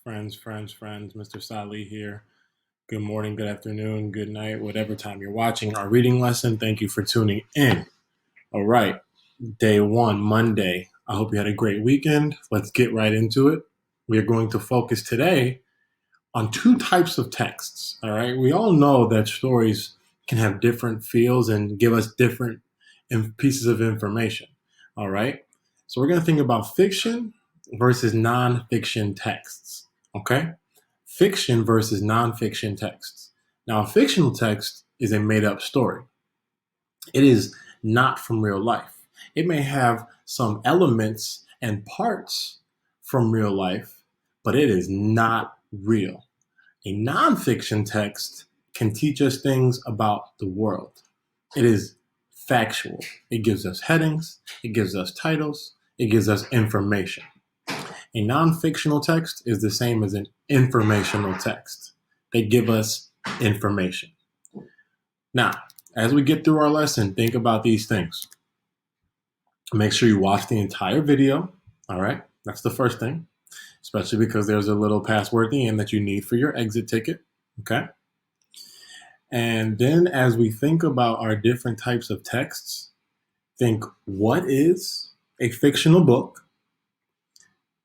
friends. Mr. Sali here. Good morning, good afternoon, good night, whatever time you're watching our reading lesson. Thank you for tuning in. All right, day one, Monday. I hope you had a great weekend. Let's get right into it. We are going to focus today on two types of texts. All right, we all know that stories can have different feels and give us different pieces of information. All right, so we're going to think about fiction versus nonfiction texts. Okay, fiction versus nonfiction texts. Now, a fictional text is a made up story, it is not from real life. It may have some elements and parts from real life, but it is not real. A nonfiction text can teach us things about the world. It is factual. It gives us headings, it gives us titles, it gives us information. A non-fictional text is the same as an informational text. They give us information. Now, as we get through our lesson, think about these things. Make sure you watch the entire video. All right, that's the first thing, especially because there's a little password at the end that you need for your exit ticket. Okay. And then as we think about our different types of texts, think, what is a fictional book?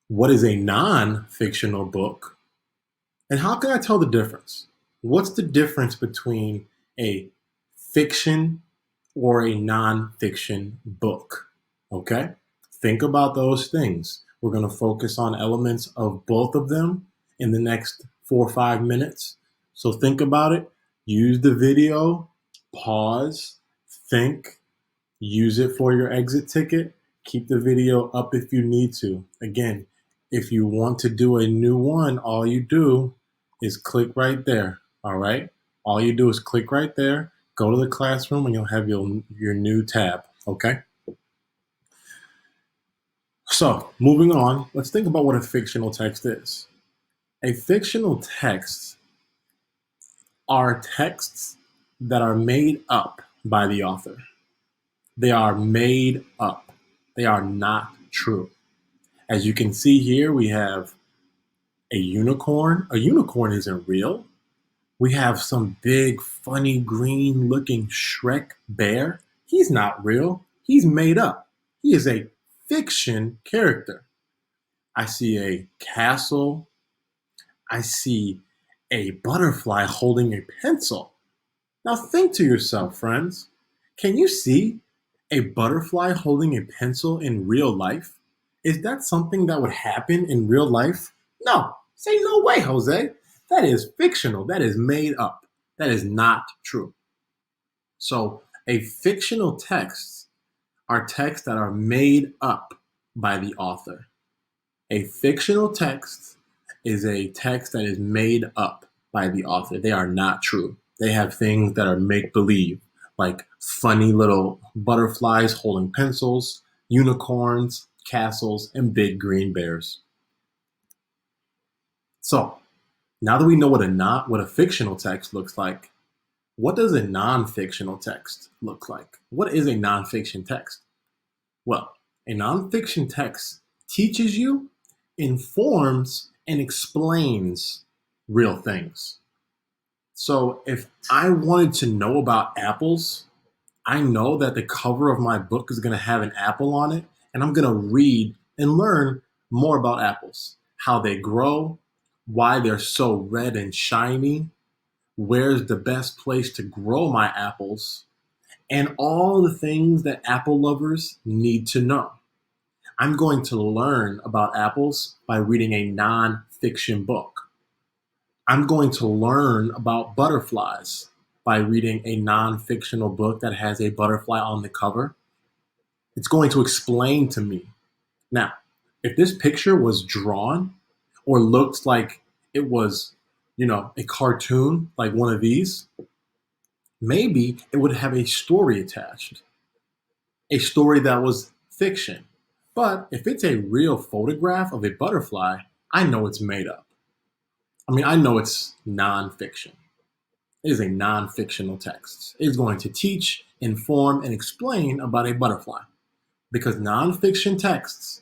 What is a non-fictional book? And how can I tell the difference? What's the difference between a fiction or a non-fiction book? Okay? Think about those things. We're going to focus on elements of both of them in the next 4 or 5 minutes. So think about it. Use the video, pause, think, use it for your exit ticket. Keep the video up if you need to. Again, if you want to do a new one, all you do is click right there. All right? All you do is click right there, go to the classroom, and you'll have your new tab. Okay? So, moving on, let's think about what a fictional text is. A fictional text are texts that are made up by the author. They are made up. They are not true. As you can see here, we have a unicorn. A unicorn isn't real. We have some big, funny, green-looking Shrek bear. He's not real. He's made up. He is a fiction character. I see a castle. I see a butterfly holding a pencil. Now think to yourself, friends. Can you see a butterfly holding a pencil in real life? Is that something that would happen in real life? No. Say no way, Jose. That is fictional. That is made up. That is not true. So a fictional text are texts that are made up by the author. A fictional text is a text that is made up by the author. They are not true. They have things that are make-believe, like funny little butterflies holding pencils, unicorns, castles, and big green bears. So, now that we know what a fictional text looks like, what does a non-fictional text look like? What is a non-fiction text? Well, a non-fiction text teaches you, informs, and explains real things. So if I wanted to know about apples, I know that the cover of my book is going to have an apple on it, and I'm going to read and learn more about apples, how they grow, why they're so red and shiny, where's the best place to grow my apples, and all the things that apple lovers need to know. I'm going to learn about apples by reading a non-fiction book. I'm going to learn about butterflies by reading a non-fictional book that has a butterfly on the cover. It's going to explain to me. Now, if this picture was drawn or looked like it was, a cartoon, like one of these, maybe it would have a story attached, a story that was fiction. But if it's a real photograph of a butterfly, I know it's made up. I know it's nonfiction. It is a non-fictional text. It is going to teach, inform, and explain about a butterfly. Because non-fiction texts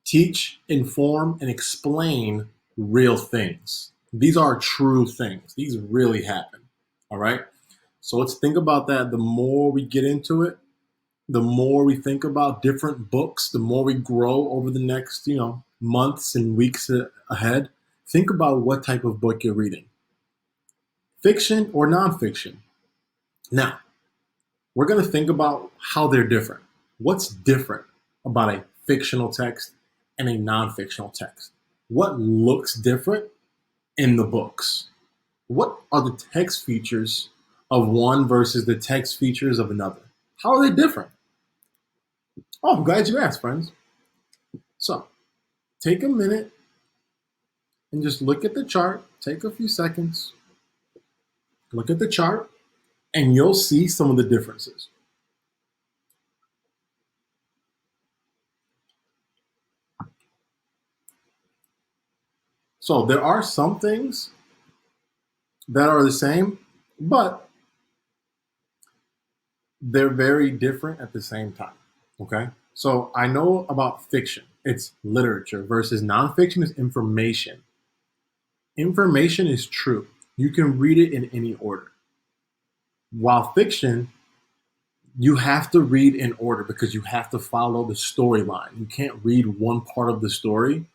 teach, inform, and explain real things. These are true things. These really happen. All right. So let's think about that. The more we get into it, the more we think about different books, the more we grow over the next, months and weeks ahead. Think about what type of book you're reading, fiction or nonfiction. Now, we're going to think about how they're different. What's different about a fictional text and a non-fictional text? What looks different in the books? What are the text features of one versus the text features of another? How are they different? Oh, I'm glad you asked, friends. So, take a minute and just look at the chart. Take a few seconds. Look at the chart, and you'll see some of the differences. So, there are some things that are the same, but they're very different at the same time. Okay? So, I know about fiction, it's literature, versus nonfiction is information. Information is true. You can read it in any order. While fiction, you have to read in order because you have to follow the storyline. You can't read one part of the story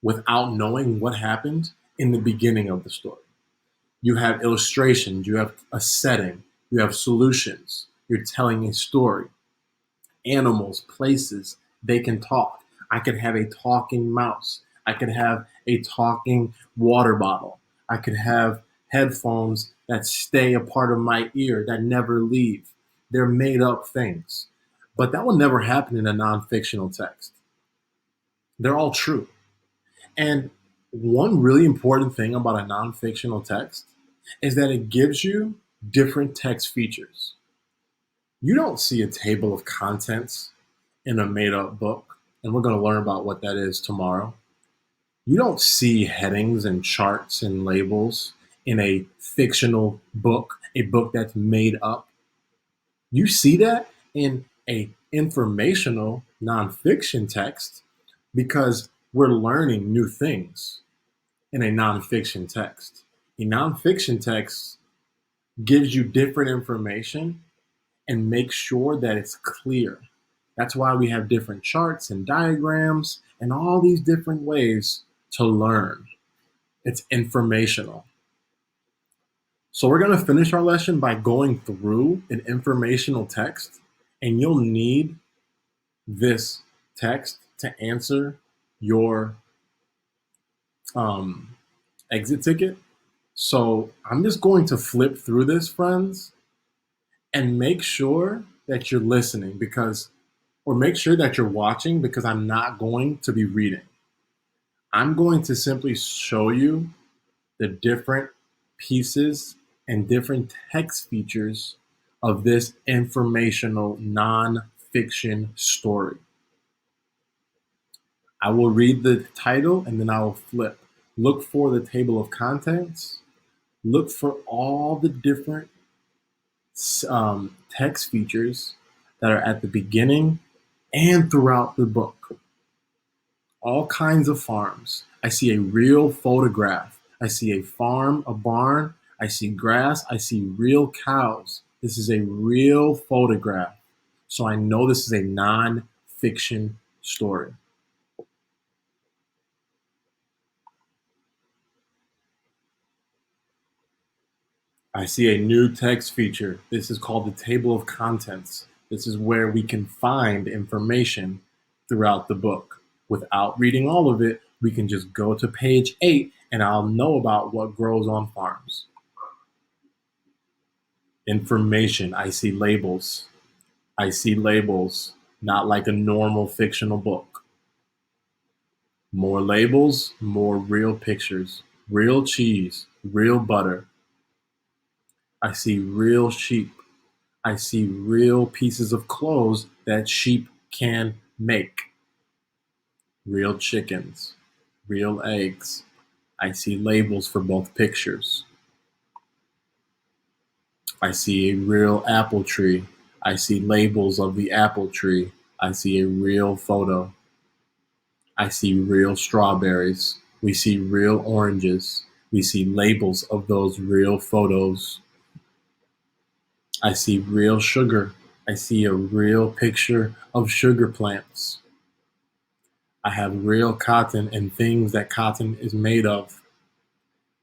without knowing what happened in the beginning of the story. You have illustrations, you have a setting, you have solutions, you're telling a story. Animals, places, they can talk. I could have a talking mouse. I could have a talking water bottle. I could have headphones that stay a part of my ear that never leave. They're made up things. But that will never happen in a non-fictional text. They're all true. And one really important thing about a non-fictional text is that it gives you different text features. You don't see a table of contents in a made up book, and we're going to learn about what that is tomorrow. You don't see headings and charts and labels in a fictional book, a book that's made up. You see that in a informational nonfiction text because we're learning new things in a nonfiction text. A nonfiction text gives you different information and makes sure that it's clear. That's why we have different charts and diagrams and all these different ways to learn. It's informational. So we're going to finish our lesson by going through an informational text, and you'll need this text to answer your exit ticket. So I'm just going to flip through this, friends, and make sure that you're listening or make sure that you're watching because I'm not going to be reading. I'm going to simply show you the different pieces and different text features of this informational non-fiction story. I will read the title and then I will flip. Look for the table of contents. Look for all the different text features that are at the beginning and throughout the book. All kinds of farms. I see a real photograph. I see a farm, a barn. I see grass. I see real cows. This is a real photograph. So I know this is a non-fiction story. I see a new text feature. This is called the table of contents. This is where we can find information throughout the book. Without reading all of it, we can just go to page 8 and I'll know about what grows on farms. Information. I see labels. I see labels, not like a normal fictional book. More labels, more real pictures. Real cheese, real butter. I see real sheep. I see real pieces of clothes that sheep can make. Real chickens, real eggs. I see labels for both pictures. I see a real apple tree. I see labels of the apple tree. I see a real photo. I see real strawberries. We see real oranges. We see labels of those real photos. I see real sugar. I see a real picture of sugar plants. I have real cotton and things that cotton is made of.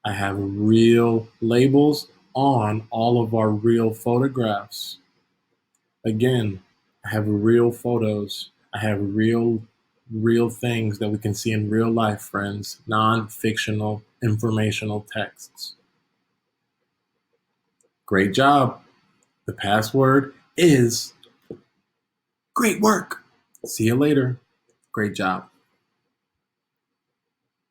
I have real labels on all of our real photographs. Again, I have real photos. I have real things that we can see in real life, friends, non-fictional informational texts. Great job. The password is great work. See you later. Great job.